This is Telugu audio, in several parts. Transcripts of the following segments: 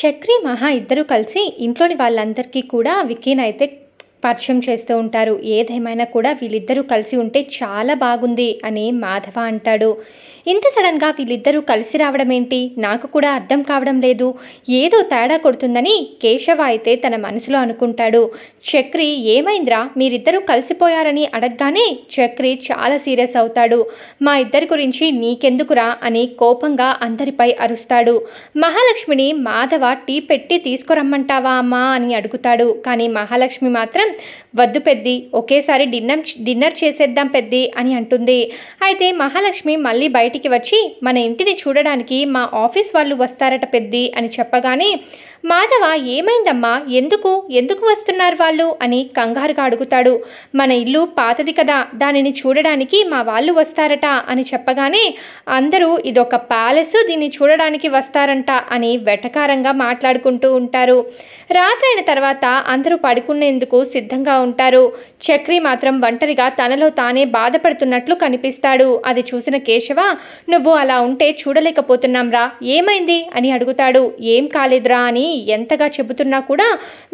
చక్రి, మహా ఇద్దరూ కలిసి ఇంట్లోని వాళ్ళందరికీ కూడా విక్కీనైతే పరిచయం చేస్తూ ఉంటారు. ఏదేమైనా కూడా వీళ్ళిద్దరూ కలిసి ఉంటే చాలా బాగుంది అని మాధవ అంటాడు. ఇంత సడన్‌గా వీళ్ళిద్దరూ కలిసి రావడం ఏంటి? నాకు కూడా అర్థం కావడం లేదు. ఏదో తేడా కొడుతుందని కేశవ అయితే తన మనసులో అనుకుంటాడు. చక్రి ఏమైందిరా? మీరిద్దరూ కలిసిపోయారని అడగగానే చక్రి చాలా సీరియస్ అవుతాడు. మా ఇద్దరి గురించి నీకెందుకురా అని కోపంగా అందరిపై అరుస్తాడు. మహాలక్ష్మిని మాధవ టీ పెట్టి తీసుకురమ్మంటావా అమ్మా అని అడుగుతాడు. కానీ మహాలక్ష్మి మాత్రం వద్దు పెద్ది, ఒకేసారి డిన్నర్ చేసేద్దాం పెద్ది అని అంటుంది. అయితే మహాలక్ష్మి మళ్ళీ బయటికి వచ్చి మన ఇంటిని చూడడానికి మా ఆఫీస్ వాళ్ళు వస్తారట పెద్ది అని చెప్పగానే మాధవ ఏమైందమ్మా, ఎందుకు ఎందుకు వస్తున్నారు వాళ్ళు అని కంగారుగా అడుగుతాడు. మన ఇల్లు పాతది కదా, దానిని చూడడానికి మా వాళ్ళు వస్తారట అని చెప్పగానే అందరూ ఇదొక ప్యాలెస్, దీన్ని చూడడానికి వస్తారంట అని వెటకారంగా మాట్లాడుకుంటూ ఉంటారు. రాత్రైన తర్వాత అందరూ పడుకునేందుకు సిద్ధంగా ఉంటారు. చక్రి మాత్రం ఒంటరిగా తనలో తానే బాధపడుతున్నట్లు కనిపిస్తాడు. అది చూసిన కేశవ నువ్వు అలా ఉంటే చూడలేకపోతున్నాంరా, ఏమైంది అని అడుగుతాడు. ఏం కాలేదురా అని ఎంతగా చెబుతున్నా కూడా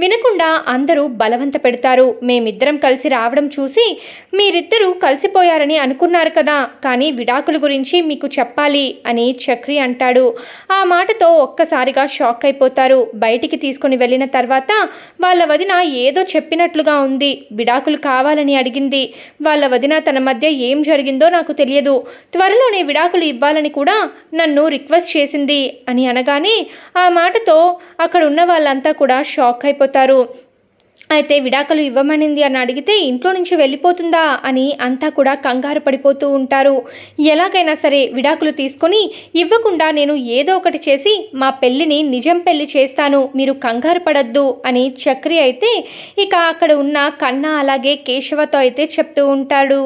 వినకుండా అందరూ బలవంత పెడతారు. మేమిద్దరం కలిసి రావడం చూసి మీరిద్దరూ కలిసిపోయారని అనుకున్నారు కదా, కానీ విడాకుల గురించి మీకు చెప్పాలి అని చక్రి అంటాడు. ఆ మాటతో ఒక్కసారిగా షాక్ అయిపోతారు. బయటికి తీసుకుని వెళ్ళిన తర్వాత వాళ్ళ వదిన ఏదో చెప్పినట్లుగా ఉంది. విడాకులు కావాలని అడిగింది. వాళ్ళ వదిన తన మధ్య ఏం జరిగిందో నాకు తెలియదు, త్వరలోనే విడాకులు ఇవ్వాలని కూడా నన్ను రిక్వెస్ట్ చేసింది అని అనగానే ఆ మాటతో అక్కడ ఉన్న వాళ్ళంతా కూడా షాక్ అయిపోతారు. అయితే విడాకులు ఇవ్వమనింది అని అడిగితే ఇంట్లో నుంచి వెళ్ళిపోతుందా అని అంతా కూడా కంగారు పడిపోతూ ఉంటారు. ఎలాగైనా సరే విడాకులు తీసుకొని ఇవ్వకుండా నేను ఏదో ఒకటి చేసి మా పెళ్ళిని నిజం పెళ్ళి చేస్తాను, మీరు కంగారు పడద్దు అని చక్రి అయితే ఇక అక్కడ ఉన్న కన్నా అలాగే కేశవతో అయితే చెప్తూ ఉంటాడు.